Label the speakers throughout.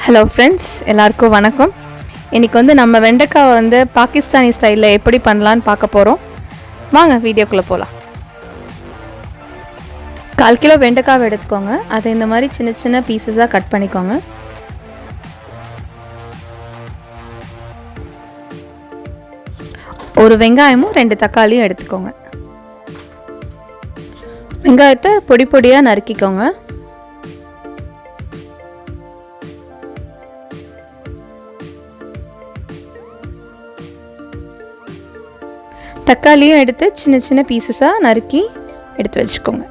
Speaker 1: Hello friends, எல்லாருக்கும் வணக்கம். இன்றைக்கி நம்ம வெண்டைக்காவை பாகிஸ்தானி ஸ்டைலில் எப்படி பண்ணலான்னு பார்க்க போகிறோம். வாங்க வீடியோக்குள்ளே போகலாம். 1/4 கிலோ வெண்டைக்காவை எடுத்துக்கோங்க. அதை இந்த மாதிரி சின்ன சின்ன பீசஸாக கட் பண்ணிக்கோங்க. ஒரு வெங்காயமும் 2 தக்காளியும் எடுத்துக்கோங்க. வெங்காயத்தை பொடி பொடியாக நறுக்கிக்கோங்க. தக்காளியும் எடுத்து சின்ன சின்ன பீசஸாக நறுக்கி எடுத்து வச்சுக்கோங்க.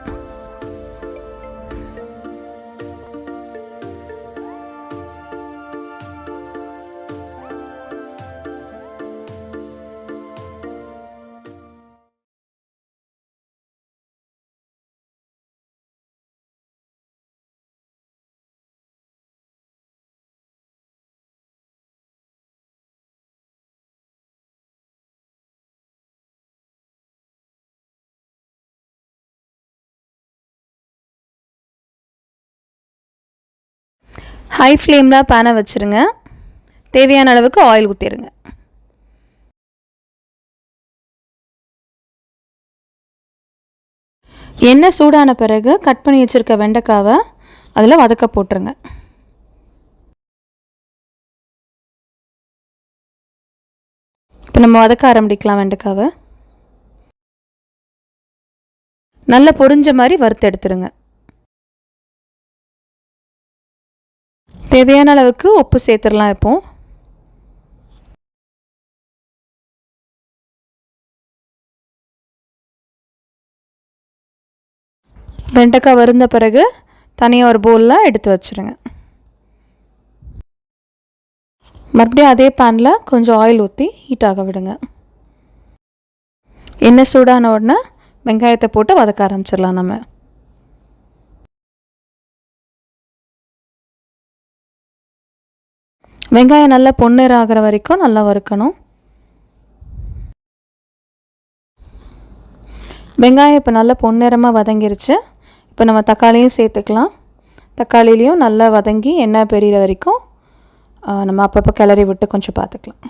Speaker 1: ஹை ஃப்ளேமில் பேனை வச்சுருங்க. தேவையான அளவுக்கு ஆயில் ஊற்றிடுங்க. எண்ணெய் சூடான பிறகு கட் பண்ணி வச்சுருக்க வெண்டைக்காவை அதில் வதக்க போட்டுருங்க. இப்போ நம்ம வதக்க ஆரம்பிக்கலாம். வெண்டைக்காவை நல்லா பொரிஞ்ச மாதிரி வறுத்து எடுத்துருங்க. தேவையான அளவுக்கு உப்பு சேர்த்துடலாம். இப்போ வெண்டைக்காய் வறுந்த பிறகு தனியாக ஒரு பவுலில் எடுத்து வச்சுருங்க. மறுபடியும் அதே பேனில் கொஞ்சம் ஆயில் ஊற்றி ஹீட் ஆக விடுங்க. எண்ணெய் சூடான உடனே வெங்காயத்தை போட்டு வதக்க ஆரம்பிச்சிடலாம். நம்ம வெங்காயம் நல்லா பொன்னிறம் ஆகிற வரைக்கும் நல்லா வறுக்கணும். வெங்காயம் இப்போ நல்லா பொன்னிறமாக வதங்கிருச்சு. இப்போ நம்ம தக்காளியும் சேர்த்துக்கலாம். தக்காளிலையும் நல்லா வதங்கி எண்ணெய் பெரிகிற வரைக்கும் நம்ம அப்பப்போ கிளறி விட்டு கொஞ்சம் பார்த்துக்கலாம்.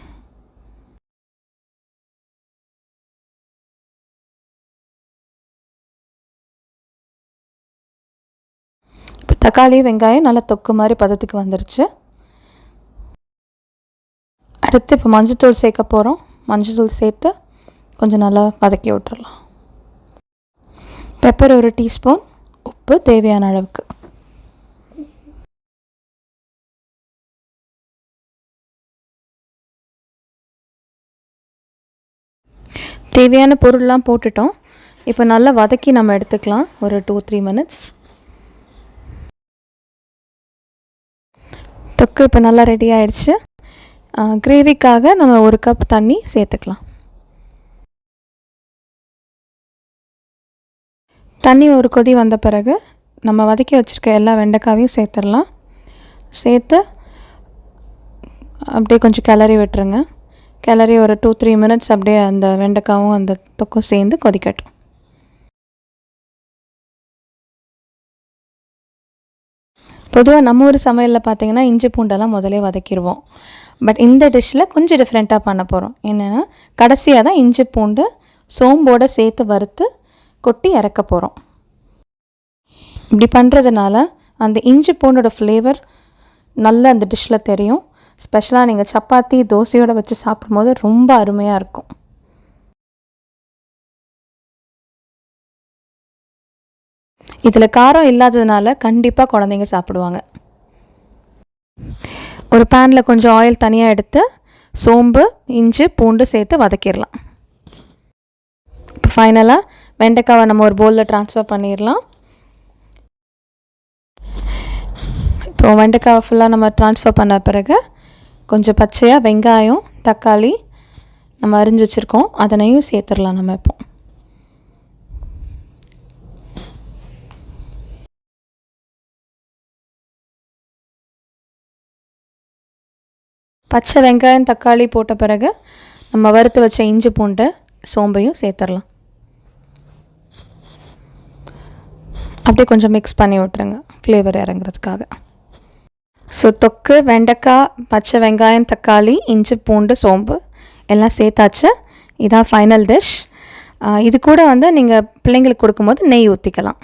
Speaker 1: இப்போ தக்காளி வெங்காயம் நல்லா தொக்கு மாதிரி பதத்துக்கு வந்துருச்சு. அடுத்து இப்போ மஞ்சள்தூள் சேர்க்க போகிறோம். மஞ்சள்தூள் சேர்த்து கொஞ்சம் நல்லா வதக்கி விட்டுடலாம். பெப்பர் 1 டீஸ்பூன், உப்பு தேவையான அளவுக்கு. தேவையான பொருள்லாம் போட்டுட்டோம். இப்போ நல்லா வதக்கி நம்ம எடுத்துக்கலாம். ஒரு 2-3 மினிட்ஸ். தொக்கு இப்போ நல்லா ரெடி ஆயிடுச்சு. கிரேவிக்காக நம்ம 1 கப் தண்ணி சேர்த்துக்கலாம். தண்ணி ஒரு கொதி வந்த பிறகு நம்ம வதக்கி வச்சுருக்க எல்லா வெண்டைக்காவையும் சேர்த்துடலாம். சேர்த்து அப்படியே கொஞ்சம் கிளறி விட்டுருங்க. கிளறி ஒரு 2-3 மினிட்ஸ் அப்படியே அந்த வெண்டைக்காவும் அந்த தொக்கும் சேர்ந்து கொதிக்கட்டும். பொதுவாக நம்ம ஒரு சமையலில் பார்த்திங்கன்னா இஞ்சி பூண்டெல்லாம் முதலே வதக்கிடுவோம். பட் இந்த டிஷ்ஷில் கொஞ்சம் டிஃப்ரெண்ட்டாக பண்ண போகிறோம். என்னென்னா கடைசியாக தான் இஞ்சி பூண்டு சோம்போடு சேர்த்து வறுத்து கொட்டி இறக்க போகிறோம். இப்படி பண்ணுறதுனால அந்த இஞ்சி பூண்டோட ஃப்ளேவர் நல்லா அந்த டிஷ்ஷில் தெரியும். ஸ்பெஷலாக நீங்கள் சப்பாத்தி தோசையோடு வச்சு சாப்பிடும்போது ரொம்ப அருமையாக இருக்கும். இதில் காரம் இல்லாததுனால கண்டிப்பாக குழந்தைங்க சாப்பிடுவாங்க. ஒரு பேனில் கொஞ்சம் ஆயில் தனியாக எடுத்து சோம்பு இஞ்சி பூண்டு சேர்த்து வதக்கிடலாம். இப்போ ஃபைனலாக வெண்டைக்காவை நம்ம ஒரு பவுலில் ட்ரான்ஸ்ஃபர் பண்ணிடலாம். இப்போ வெண்டைக்காவை ஃபுல்லாக நம்ம ட்ரான்ஸ்ஃபர் பண்ண பிறகு கொஞ்சம் பச்சையாக வெங்காயம் தக்காளி நம்ம அரிஞ்சு வச்சுருக்கோம், அதனையும் சேர்த்துடலாம். நம்ம இப்போ பச்சை வெங்காயம் தக்காளி போட்ட பிறகு நம்ம வறுத்து வச்ச இஞ்சி பூண்டு சோம்பையும் சேர்த்துடலாம். அப்படியே கொஞ்சம் மிக்ஸ் பண்ணி விட்டுருங்க ஃப்ளேவர் இறங்குறதுக்காக. ஸோ தொக்கு, வெண்டைக்காய், பச்சை வெங்காயம், தக்காளி, இஞ்சி பூண்டு, சோம்பு எல்லாம் சேர்த்தாச்சு. இதான் ஃபைனல் டிஷ். இது கூட வந்து நீங்கள் பிள்ளைங்களுக்கு கொடுக்கும்போது நெய் ஊற்றிக்கலாம்.